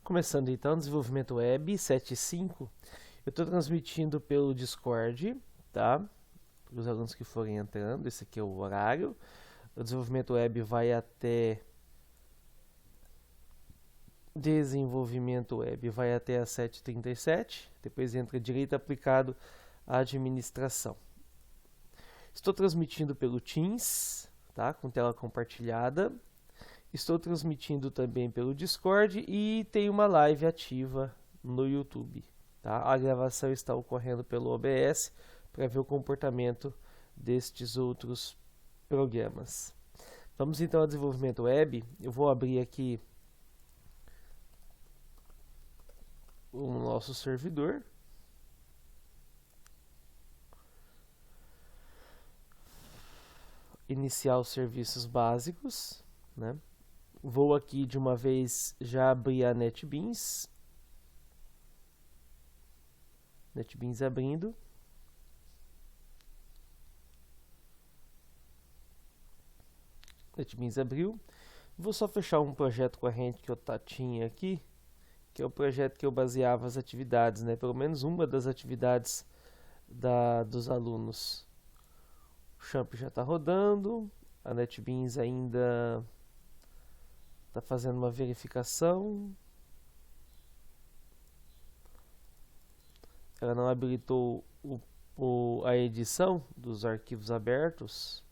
Começando então, desenvolvimento web 7.5. Eu estou transmitindo pelo Discord, tá? Para os alunos que forem entrando, esse aqui é o horário. O desenvolvimento web vai até às 7h37. Depois entra direito aplicado à administração. Estou transmitindo pelo Teams, tá? Com tela compartilhada. Estou transmitindo também pelo Discord e tem uma live ativa no YouTube. Tá? A gravação está ocorrendo pelo OBS para ver o comportamento destes outros programas. Vamos então ao desenvolvimento web. Eu vou abrir aqui o nosso servidor. Iniciar os serviços básicos, né? Vou aqui de uma vez já abrir a NetBeans. NetBeans abrindo. NetBeans abriu. Vou só fechar um projeto corrente que eu tinha aqui, que é o projeto que eu baseava as atividades, né? Pelo menos uma das atividades dos alunos. O Champ já está rodando. A NetBeans ainda está fazendo uma verificação. Ela não habilitou a edição dos arquivos abertos.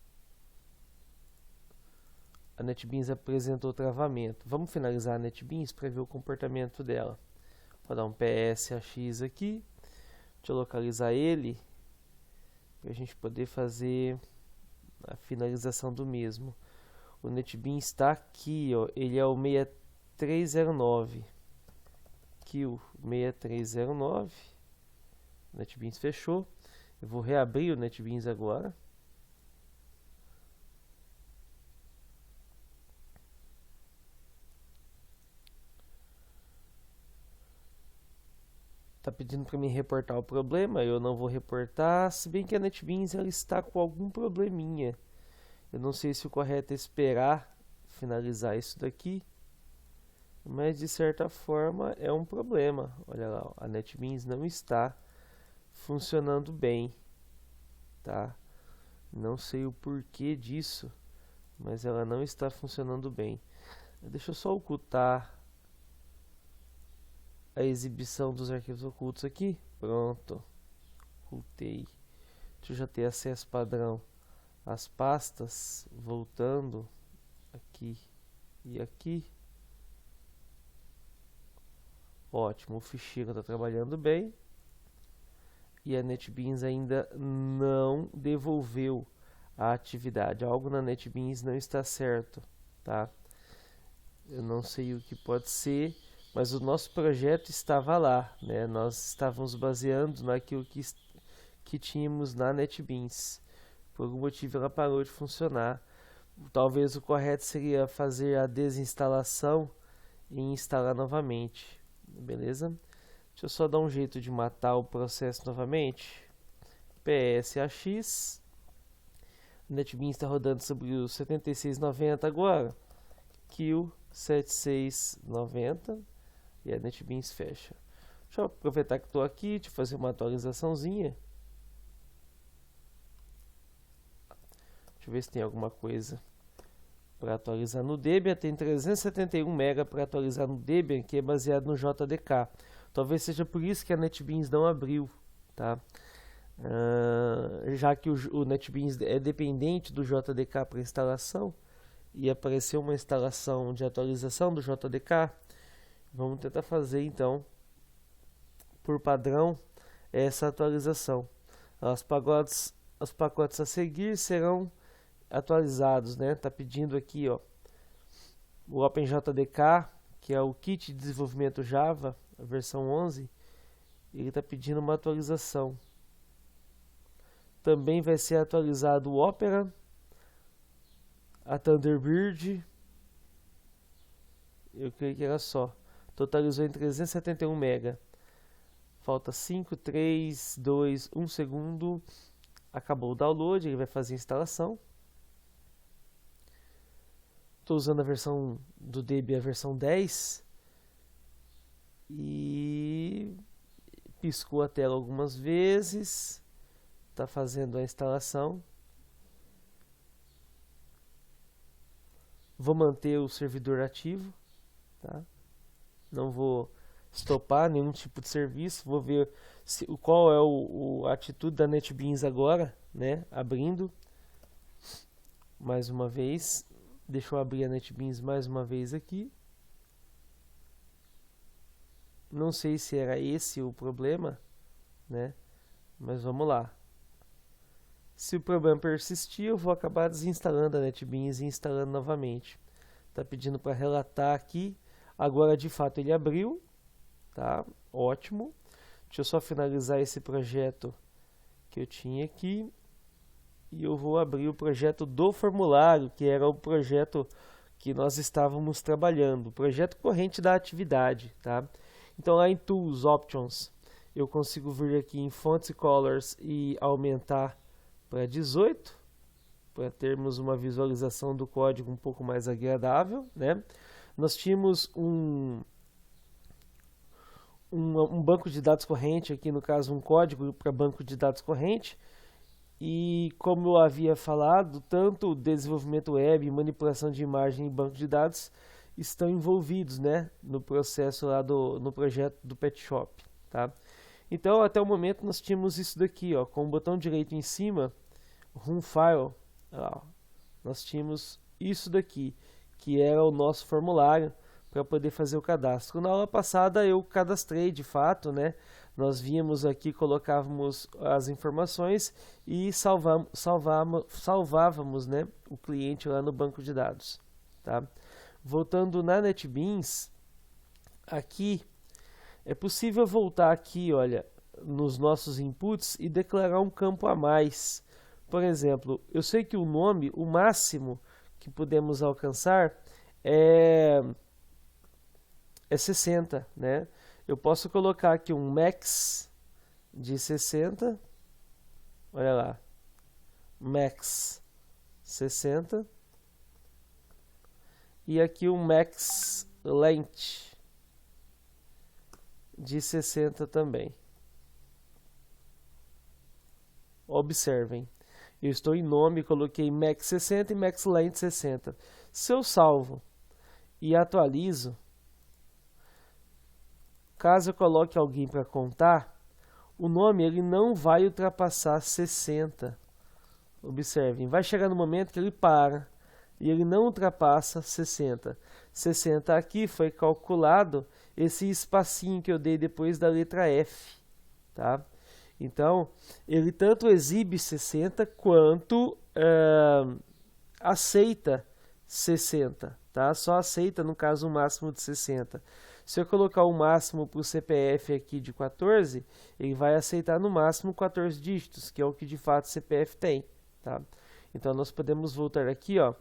A NetBeans apresentou travamento. Vamos finalizar a NetBeans para ver o comportamento dela. Vou dar um PSAX aqui. Deixa eu localizar ele para a gente poder fazer a finalização do mesmo. O NetBeans está aqui, ó. Ele é o 6309. Aqui o 6309. O NetBeans fechou. Eu vou reabrir o NetBeans agora. Tá pedindo para mim reportar o problema, eu não vou reportar, se bem que a NetBeans ela está com algum probleminha. Eu não sei se o correto é esperar finalizar isso daqui, mas de certa forma é um problema. Olha lá, ó, a NetBeans não está funcionando bem, tá? Não sei o porquê disso, mas ela não está funcionando bem. Deixa eu só ocultar a exibição dos arquivos ocultos aqui. Pronto, ocultei. Deixa eu já ter acesso padrão às pastas, voltando aqui e aqui. Ótimo, o ficheiro está trabalhando bem. E a NetBeans ainda não devolveu a atividade. Algo na NetBeans não está certo, tá? Eu não sei o que pode ser, mas o nosso projeto estava lá, né? Nós estávamos baseando naquilo que tínhamos na NetBeans. Por algum motivo ela parou de funcionar. Talvez o correto seria fazer a desinstalação e instalar novamente, beleza? Deixa eu só dar um jeito de matar o processo novamente. PSAX. NetBeans está rodando sobre o 7690 agora. Kill 7690. E a NetBeans fecha. Deixa eu aproveitar que estou aqui, deixa eu fazer uma atualizaçãozinha. Deixa eu ver se tem alguma coisa para atualizar no Debian. Tem 371 MB para atualizar no Debian, que é baseado no JDK. Talvez seja por isso que a NetBeans não abriu, tá? Já que o NetBeans é dependente do JDK para instalação e apareceu uma instalação de atualização do JDK, vamos tentar fazer então, por padrão, essa atualização. Os pacotes a seguir serão atualizados, né? Tá pedindo aqui, ó, o OpenJDK, que é o kit de desenvolvimento Java, a versão 11, ele está pedindo uma atualização. Também vai ser atualizado o Opera, a Thunderbird. Eu creio que era só. Totalizou em 371 MB. Falta 5, 3, 2, 1 segundo. Acabou o download, ele vai fazer a instalação. Estou usando a versão do Debian, a versão 10. Piscou a tela algumas vezes. Está fazendo a instalação. Vou manter o servidor ativo, tá? Não vou stopar nenhum tipo de serviço. Vou ver qual é a atitude da NetBeans agora, né? Abrindo mais uma vez. Deixa eu abrir a NetBeans mais uma vez aqui. Não sei se era esse o problema, né? Mas vamos lá. Se o problema persistir, eu vou acabar desinstalando a NetBeans e instalando novamente. Está pedindo para relatar aqui. Agora, de fato, ele abriu. Tá? Ótimo. Deixa eu só finalizar esse projeto que eu tinha aqui. E eu vou abrir o projeto do formulário, que era o projeto que nós estávamos trabalhando. O projeto corrente da atividade. Tá? Então, lá em Tools, Options, eu consigo vir aqui em Fonts e Colors e aumentar para 18, para termos uma visualização do código um pouco mais agradável, né? Nós tínhamos um banco de dados corrente, aqui no caso um código para banco de dados corrente, e como eu havia falado, tanto o desenvolvimento web, manipulação de imagem e banco de dados estão envolvidos, né, no processo lá no projeto do Pet Shop, tá? Então, até o momento nós tínhamos isso daqui, ó, com o botão direito em cima, Run File, ó, nós tínhamos isso daqui, que era o nosso formulário para poder fazer o cadastro. Na aula passada eu cadastrei de fato, né? Nós víamos aqui, colocávamos as informações e salvávamos, né, o cliente lá no banco de dados, tá? Voltando na NetBeans, aqui é possível voltar aqui, olha, nos nossos inputs e declarar um campo a mais. Por exemplo, eu sei que o nome, o máximo que podemos alcançar é 60, né? Eu posso colocar aqui um max de 60, olha lá, max 60, e aqui um max length de 60 também. Observem. Eu estou em nome, coloquei max 60 e max length 60. Se eu salvo e atualizo, caso eu coloque alguém para contar, o nome ele não vai ultrapassar 60. Observem, vai chegar no momento que ele para e ele não ultrapassa 60. 60 aqui foi calculado esse espacinho que eu dei depois da letra F, tá? Então, ele tanto exibe 60 quanto aceita 60, tá? Só aceita, no caso, um máximo de 60. Se eu colocar o máximo para o CPF aqui de 14, ele vai aceitar no máximo 14 dígitos, que é o que de fato o CPF tem, tá? Então, nós podemos voltar aqui, ó,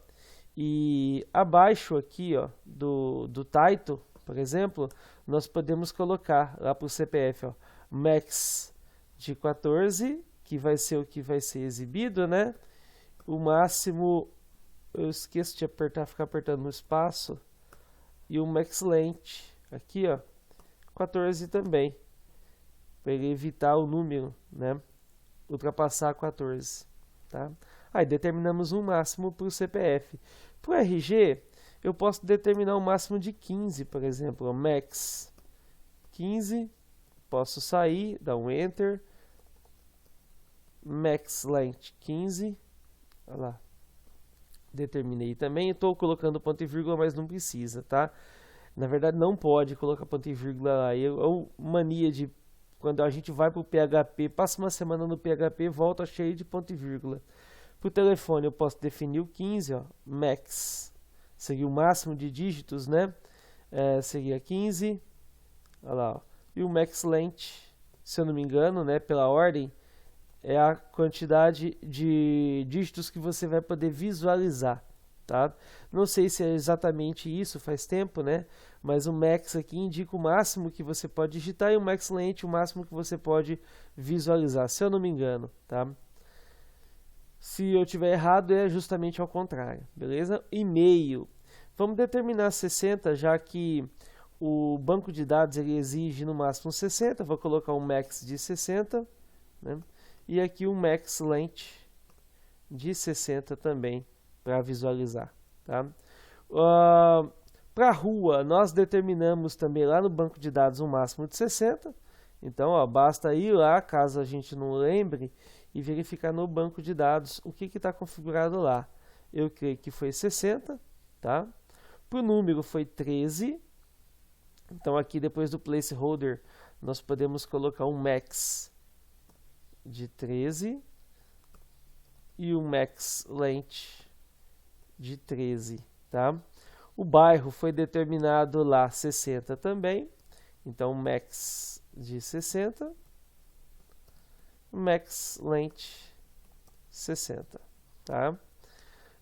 e abaixo aqui, ó, do title, por exemplo, nós podemos colocar lá para o CPF, ó, max de 14, que vai ser o que vai ser exibido, né? O máximo, eu esqueço de apertar, ficar apertando no espaço, e o max length, aqui, ó, 14 também, para ele evitar o número, né? Ultrapassar 14, tá? Aí determinamos um máximo para o CPF. Para o RG, eu posso determinar um máximo de 15, por exemplo, ó, max 15, posso sair, dar um Enter, max length 15, olha lá, determinei também, estou colocando ponto e vírgula, mas não precisa, tá? Na verdade não pode colocar ponto e vírgula lá, é uma mania de, quando a gente vai para o PHP, passa uma semana no PHP, volta cheio de ponto e vírgula. Para o telefone eu posso definir o 15, ó, max, seria o máximo de dígitos, né? Seria 15, olha lá, ó. E o max length, se eu não me engano, né, pela ordem, é a quantidade de dígitos que você vai poder visualizar, tá? Não sei se é exatamente isso, faz tempo, né? Mas o max aqui indica o máximo que você pode digitar e o max length o máximo que você pode visualizar, se eu não me engano, tá? Se eu tiver errado, é justamente ao contrário, beleza? E-mail. Vamos determinar 60, já que o banco de dados ele exige no máximo 60, vou colocar um max de 60, né? E aqui um max length de 60 também para visualizar, tá? Para a rua, nós determinamos também lá no banco de dados um máximo de 60, então ó, basta ir lá, caso a gente não lembre, e verificar no banco de dados o que está configurado lá. Eu creio que foi 60, tá? Para o número foi 13, então aqui depois do placeholder nós podemos colocar um max de 13 e um max length de 13, tá? O bairro foi determinado lá 60 também, então max de 60, max length 60, tá?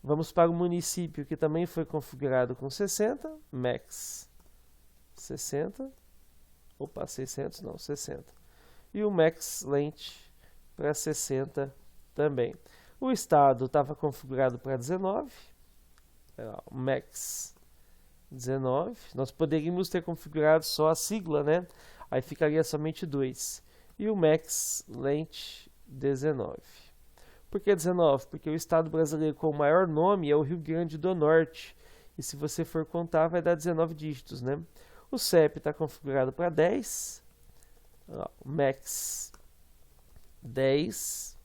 Vamos para o município que também foi configurado com 60, max 60, opa, 600 não, 60. E o max length para 60 também. O estado estava configurado para 19, max 19. Nós poderíamos ter configurado só a sigla, né? Aí ficaria somente 2. E o max length 19. Por que 19? Porque o estado brasileiro com o maior nome é o Rio Grande do Norte. E se você for contar, vai dar 19 dígitos, né? O CEP está configurado para 10. Max 10.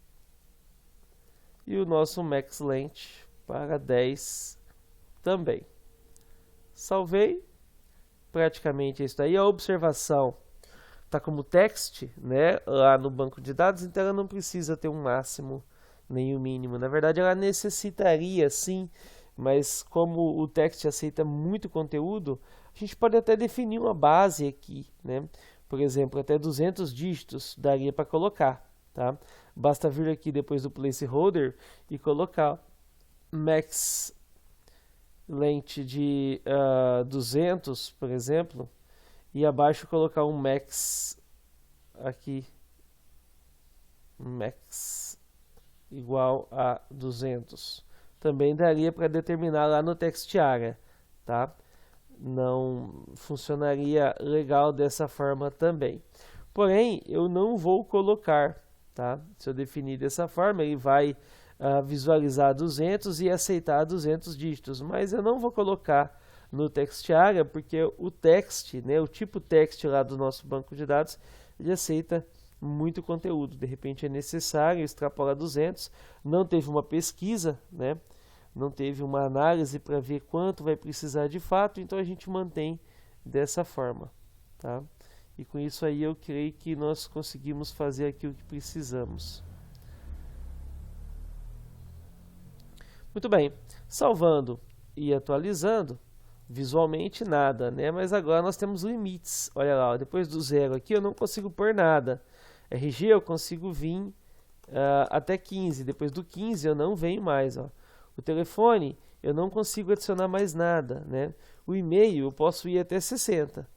E o nosso max length para 10 também. Salvei. Praticamente é isso daí. A observação está como text, né? Lá no banco de dados, então ela não precisa ter um máximo nem o mínimo. Na verdade, ela necessitaria sim, mas como o text aceita muito conteúdo, a gente pode até definir uma base aqui, né? Por exemplo, até 200 dígitos daria para colocar, tá? Basta vir aqui depois do placeholder e colocar max length de 200, por exemplo, e abaixo colocar um max aqui, max igual a 200. Também daria para determinar lá no text area, tá? Não funcionaria legal dessa forma também. Porém, eu não vou colocar, tá? Se eu definir dessa forma, ele vai visualizar 200 e aceitar 200 dígitos, mas eu não vou colocar no text area porque o text, né, o tipo text lá do nosso banco de dados, ele aceita muito conteúdo. De repente é necessário extrapolar 200, não teve uma pesquisa, né? Não teve uma análise para ver quanto vai precisar de fato, então a gente mantém dessa forma, tá? E com isso aí eu creio que nós conseguimos fazer aquilo que precisamos. Muito bem, salvando e atualizando, visualmente nada, né? Mas agora nós temos limites. Olha lá, ó, depois do 0 aqui eu não consigo pôr nada. RG eu consigo vir até 15, depois do 15 eu não venho mais, ó. O telefone, eu não consigo adicionar mais nada, né? O e-mail, eu posso ir até 60.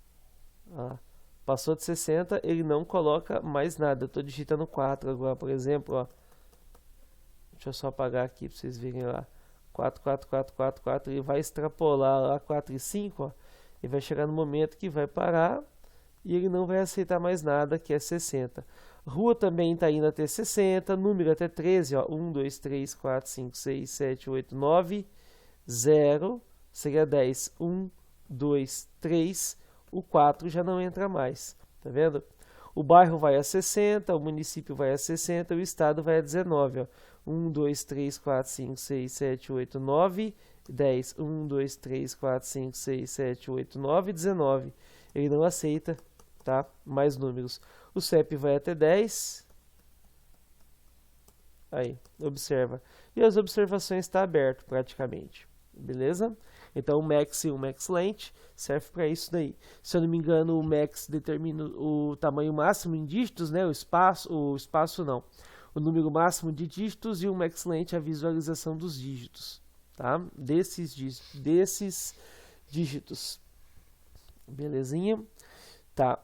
Passou de 60, ele não coloca mais nada. Eu estou digitando 4 agora, por exemplo, ó. Deixa eu só apagar aqui para vocês verem lá. 4, 4, 4, 4, 4. Ele vai extrapolar lá 4 e 5, ó. E vai chegar no momento que vai parar e ele não vai aceitar mais nada, que é 60. Rua também está indo até 60, número até 13, ó, 1, 2, 3, 4, 5, 6, 7, 8, 9, 0, seria 10, 1, 2, 3, o 4 já não entra mais, tá vendo? O bairro vai a 60, o município vai a 60, o estado vai a 19, ó, 1, 2, 3, 4, 5, 6, 7, 8, 9, 10, 1, 2, 3, 4, 5, 6, 7, 8, 9, 19, ele não aceita, tá? Mais números. O CEP vai até 10. Aí, observa. E as observações está aberto praticamente. Beleza? Então o max e o max length serve para isso daí. Se eu não me engano, o max determina o tamanho máximo em dígitos, né? O espaço não. O número máximo de dígitos e o max length a visualização dos dígitos, tá? Desses dígitos. Belezinha? Tá.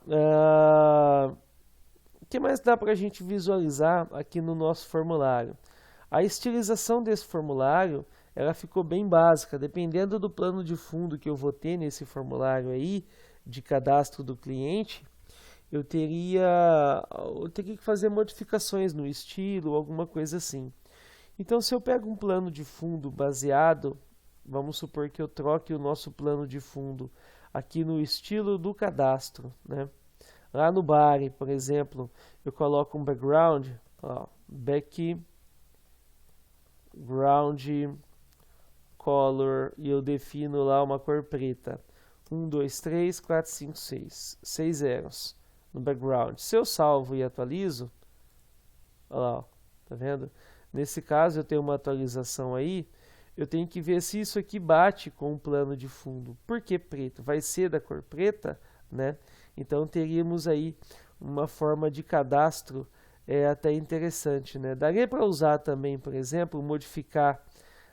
O que mais dá para a gente visualizar aqui no nosso formulário? A estilização desse formulário, ela ficou bem básica. Dependendo do plano de fundo que eu vou ter nesse formulário aí, de cadastro do cliente, eu teria que fazer modificações no estilo, alguma coisa assim. Então, se eu pego um plano de fundo baseado, vamos supor que eu troque o nosso plano de fundo aqui no estilo do cadastro, né? Lá no body, por exemplo, eu coloco um background, ó, background color, e eu defino lá uma cor preta. 1, 2, 3, 4, 5, 6. 6 zeros no background. Se eu salvo e atualizo, olha lá, ó, tá vendo? Nesse caso eu tenho uma atualização aí, eu tenho que ver se isso aqui bate com o plano de fundo. Por que preto? Vai ser da cor preta, né? Então teríamos aí uma forma de cadastro até interessante, né? Daria para usar também, por exemplo, modificar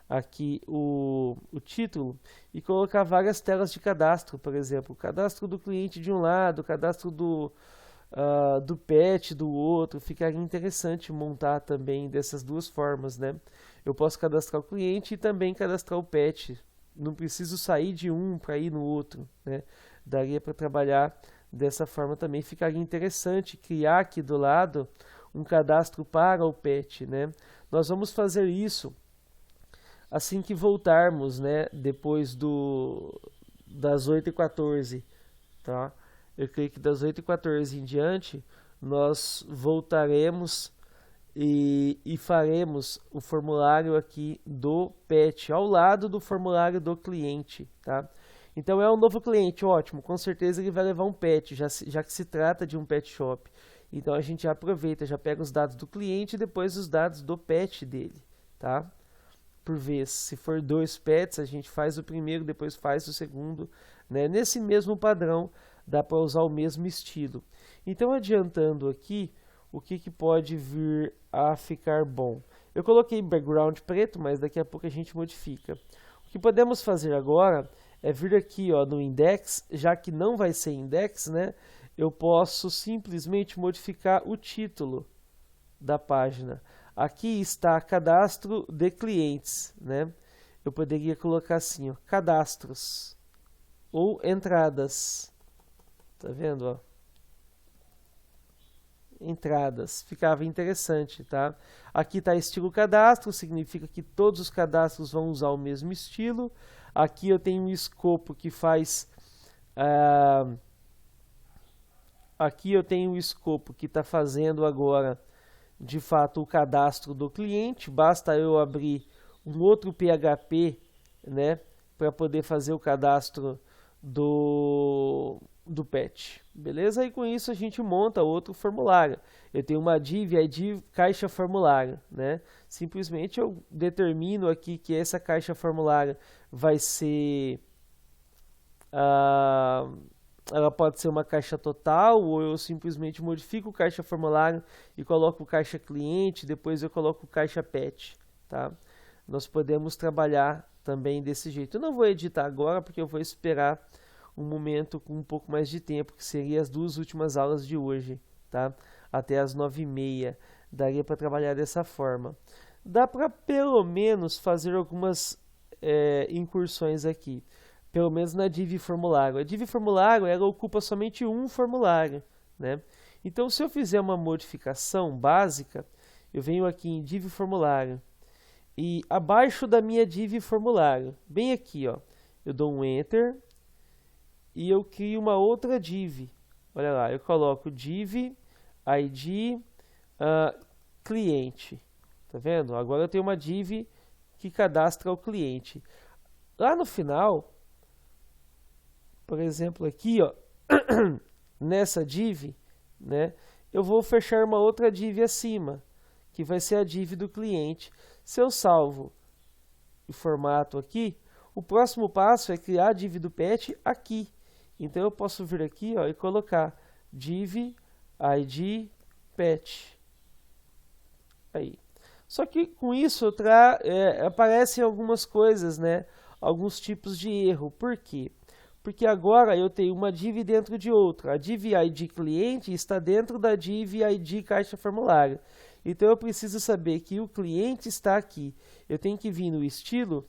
aqui o título e colocar várias telas de cadastro, por exemplo, o cadastro do cliente de um lado, o cadastro do pet do outro. Ficaria interessante montar também dessas duas formas, né? Eu posso cadastrar o cliente e também cadastrar o pet. Não preciso sair de um para ir no outro, né? Daria para trabalhar dessa forma também. Ficaria interessante criar aqui do lado um cadastro para o pet, né? Nós vamos fazer isso assim que voltarmos, né? Depois das 8h14, tá? Eu creio que das 8h14 em diante, nós voltaremos e faremos o formulário aqui do pet, ao lado do formulário do cliente, tá? Então é um novo cliente, ótimo, com certeza ele vai levar um pet, já que se trata de um pet shop. Então a gente já aproveita, já pega os dados do cliente e depois os dados do pet dele, tá? Por vez, se for 2 pets, a gente faz o primeiro, depois faz o segundo, né? Nesse mesmo padrão, dá para usar o mesmo estilo. Então, adiantando aqui, o que pode vir a ficar bom? Eu coloquei background preto, mas daqui a pouco a gente modifica. O que podemos fazer agora é vir aqui, ó, no index, já que não vai ser index, né? Eu posso simplesmente modificar o título da página. Aqui está cadastro de clientes, né? Eu poderia colocar assim, ó, cadastros ou entradas. Tá vendo, ó? Entradas. Ficava interessante, tá? Aqui está estilo cadastro, significa que todos os cadastros vão usar o mesmo estilo. Aqui eu tenho um escopo que faz... aqui eu tenho um escopo que está fazendo agora, de fato, o cadastro do cliente. Basta eu abrir um outro PHP, né? Para poder fazer o cadastro do pet, beleza? E com isso a gente monta outro formulário. Eu tenho uma div ID caixa formulário, né? Simplesmente eu determino aqui que essa caixa formulário vai ser ela pode ser uma caixa total, ou eu simplesmente modifico o caixa formulário e coloco o caixa cliente, depois eu coloco o caixa pet, tá? Nós podemos trabalhar também desse jeito. Eu não vou editar agora porque eu vou esperar um momento com um pouco mais de tempo, que seria as 2 últimas aulas de hoje, tá? Até as 9h30, daria para trabalhar dessa forma. Dá para pelo menos fazer algumas incursões aqui, pelo menos na div formulário. A div formulário, ela ocupa somente um formulário, né? Então, se eu fizer uma modificação básica, eu venho aqui em div formulário e abaixo da minha div formulário, bem aqui, ó, eu dou um enter e eu crio uma outra div. Olha lá, eu coloco div id cliente. Tá vendo? Agora eu tenho uma div que cadastra o cliente. Lá no final, por exemplo, aqui, ó, nessa div, né, eu vou fechar uma outra div acima, que vai ser a div do cliente. Se eu salvo e formato aqui, o próximo passo é criar a div do pet aqui. Então eu posso vir aqui, ó, e colocar div id pet. Aí. Só que com isso aparecem algumas coisas, né? Alguns tipos de erro. Por quê? Porque agora eu tenho uma div dentro de outra. A div id cliente está dentro da div id caixa formulário. Então eu preciso saber que o cliente está aqui. Eu tenho que vir no estilo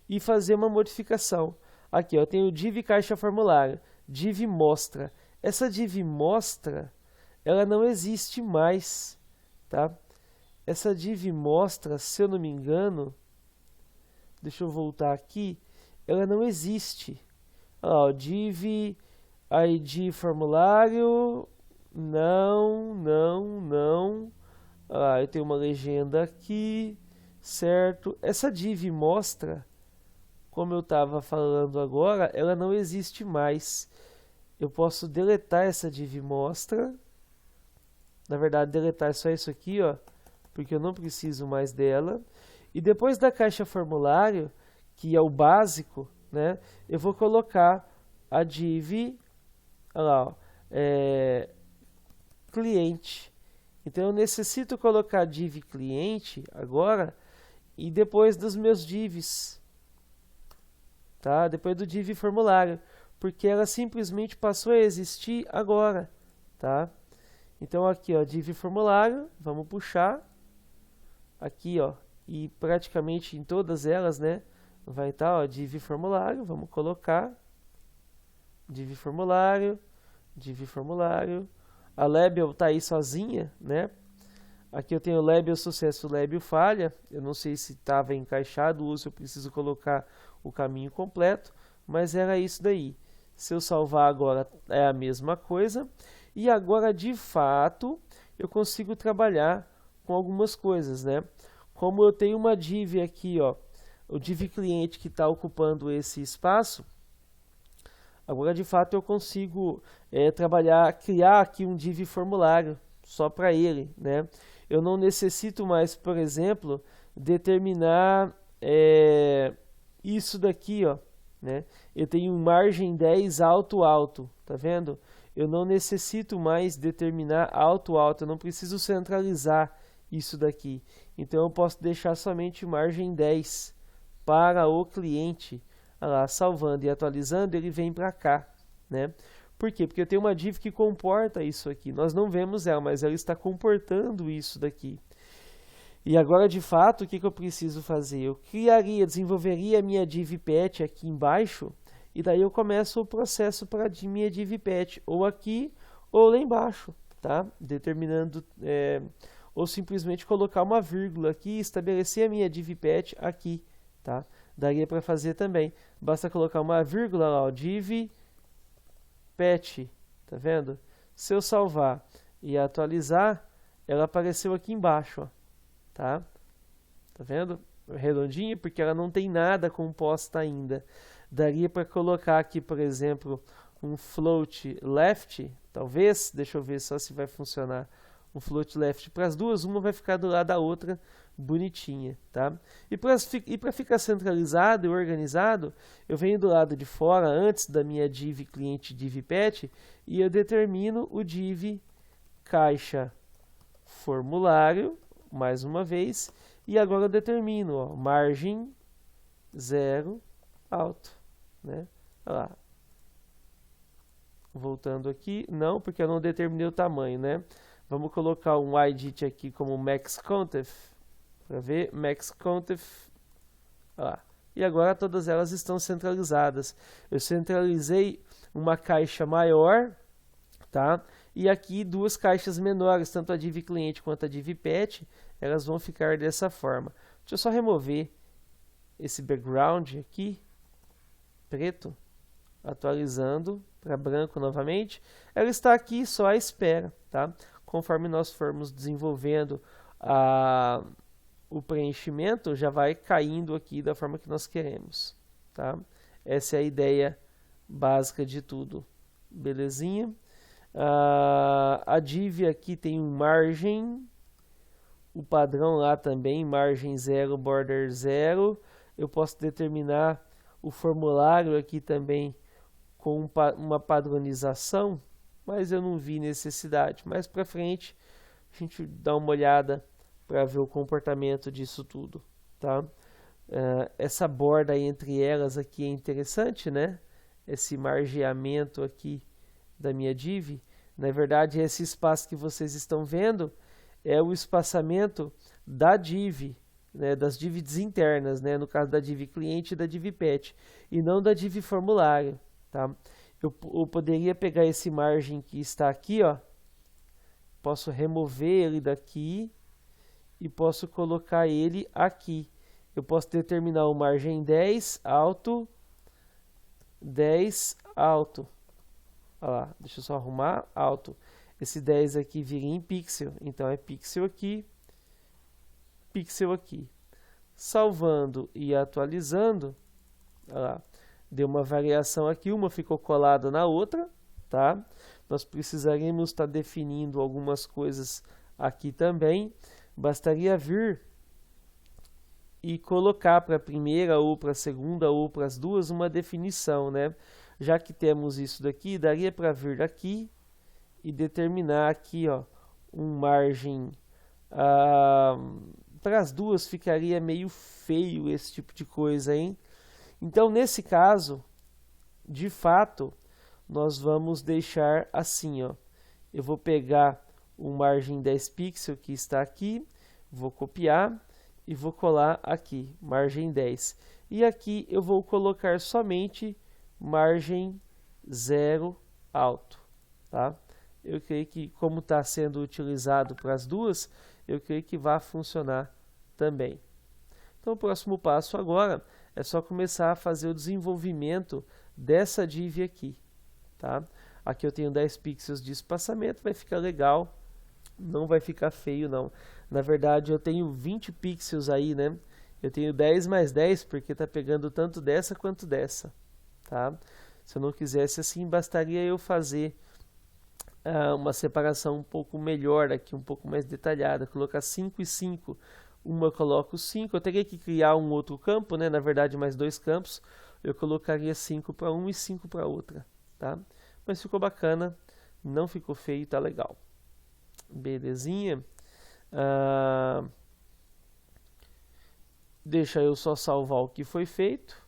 e fazer uma modificação. Aqui, eu tenho div caixa formulário. div mostra. Essa div mostra, ela não existe mais, tá? Essa div mostra, se eu não me engano, deixa eu voltar aqui, ela não existe. Ó, div id formulário, não. Eu tenho uma legenda aqui, certo? Essa div mostra, como eu estava falando agora, ela não existe mais. Eu posso deletar essa div mostra. Na verdade, deletar só isso aqui, ó, porque eu não preciso mais dela. E depois da caixa formulário, que é o básico, né, eu vou colocar a div, olha lá, ó, cliente. Então eu necessito colocar div cliente agora e depois dos meus divs, tá? Depois do div formulário, porque ela simplesmente passou a existir agora, tá? Então aqui, ó, div formulário, vamos puxar aqui, ó, e praticamente em todas elas, né, vai estar, ó, div formulário, vamos colocar div formulário, a label está aí sozinha, né? Aqui eu tenho label sucesso, label falha. Eu não sei se estava encaixado ou se eu preciso colocar o caminho completo, mas era isso daí. Se eu salvar agora é a mesma coisa. E agora, de fato, eu consigo trabalhar com algumas coisas, né? Como eu tenho uma div aqui, ó, o div cliente que está ocupando esse espaço, agora, de fato, eu consigo criar aqui um div formulário só para ele, né? Eu não necessito mais, por exemplo, determinar isso daqui, ó, né? Eu tenho margem 10 alto, tá vendo? Eu não necessito mais determinar alto, eu não preciso centralizar isso daqui. Então, eu posso deixar somente margem 10 para o cliente. Lá, salvando e atualizando, ele vem para cá, né? Por quê? Porque eu tenho uma div que comporta isso aqui. Nós não vemos ela, mas ela está comportando isso daqui. E agora, de fato, o que eu preciso fazer? Eu desenvolveria a minha div pet aqui embaixo, e daí eu começo o processo para a minha div pet, ou aqui, ou lá embaixo, tá? Determinando, ou simplesmente colocar uma vírgula aqui e estabelecer a minha div pet aqui, tá? Daria para fazer também. Basta colocar uma vírgula lá, ó, div pet, tá vendo? Se eu salvar e atualizar, ela apareceu aqui embaixo, ó, tá? Tá vendo? Redondinho, porque ela não tem nada composta ainda. Daria para colocar aqui, por exemplo, um float left, talvez, deixa eu ver só se vai funcionar. Um float left para as duas, uma vai ficar do lado da outra, bonitinha, tá? E para ficar centralizado e organizado, eu venho do lado de fora, antes da minha div cliente div pet, e eu determino o div caixa formulário, mais uma vez, e agora eu determino, ó, margem 0 alto, né? Olha lá. Voltando aqui, não, porque eu não determinei o tamanho, né? Vamos colocar um idit aqui como maxContef, para ver, maxContef, lá. E agora todas elas estão centralizadas. Eu centralizei uma caixa maior, tá? E aqui duas caixas menores, tanto a div cliente quanto a div pet, elas vão ficar dessa forma. Deixa eu só remover esse background aqui, preto, atualizando para branco novamente. Ela está aqui só à espera, tá? Conforme nós formos desenvolvendo o preenchimento, já vai caindo aqui da forma que nós queremos, tá? Essa é a ideia básica de tudo, belezinha? A div aqui tem um margem, o padrão lá também, margem 0, border 0. Eu posso determinar o formulário aqui também com uma padronização, mas eu não vi necessidade. Mais para frente a gente dá uma olhada para ver o comportamento disso tudo, tá? Essa borda entre elas aqui é interessante, né? Esse margeamento aqui da minha div, na verdade esse espaço que vocês estão vendo é o espaçamento da div, né, das divs internas, né, no caso da div cliente e da div pet, e não da div formulário, tá? Eu poderia pegar esse margem que está aqui, ó, posso remover ele daqui e posso colocar ele aqui. Eu posso determinar o margem 10 alto, 10 alto. Olha lá, deixa eu só arrumar alto. Esse 10 aqui vira em pixel, então é pixel aqui, pixel aqui. Salvando e atualizando, olha lá, deu uma variação aqui, uma ficou colada na outra, tá? Nós precisaríamos estar definindo algumas coisas aqui também. Bastaria vir e colocar para a primeira ou para a segunda ou para as duas uma definição, né? Já que temos isso daqui, daria para vir daqui e determinar aqui, ó, um margem. Para as duas ficaria meio feio esse tipo de coisa, hein? Então, nesse caso, de fato, nós vamos deixar assim, ó. Eu vou pegar o margem 10 pixels que está aqui, vou copiar e vou colar aqui, margem 10. E aqui eu vou colocar somente margem 0 alto, tá? Eu creio que, como está sendo utilizado para as duas, eu creio que vai funcionar também. Então, o próximo passo agora é só começar a fazer o desenvolvimento dessa div aqui, tá? Aqui eu tenho 10 pixels de espaçamento, vai ficar legal, não vai ficar feio não. Na verdade, eu tenho 20 pixels aí, né? Eu tenho 10 mais 10 porque está pegando tanto dessa quanto dessa, tá? Se eu não quisesse assim, bastaria eu fazer uma separação um pouco melhor aqui, um pouco mais detalhada, colocar 5 e 5. Uma eu coloco 5, eu teria que criar um outro campo, né? Na verdade, mais dois campos. Eu colocaria 5 para um e 5 para outra, tá? Mas ficou bacana, não ficou feio, tá legal. Belezinha. Deixa eu só salvar o que foi feito.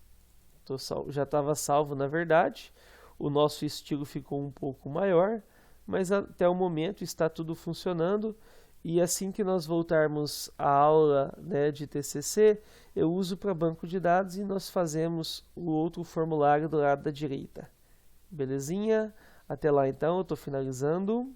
Já estava salvo, na verdade. O nosso estilo ficou um pouco maior, mas até o momento está tudo funcionando. E assim que nós voltarmos à aula, né, de TCC, eu uso para banco de dados e nós fazemos o outro formulário do lado da direita. Belezinha? Até lá então, eu estou finalizando.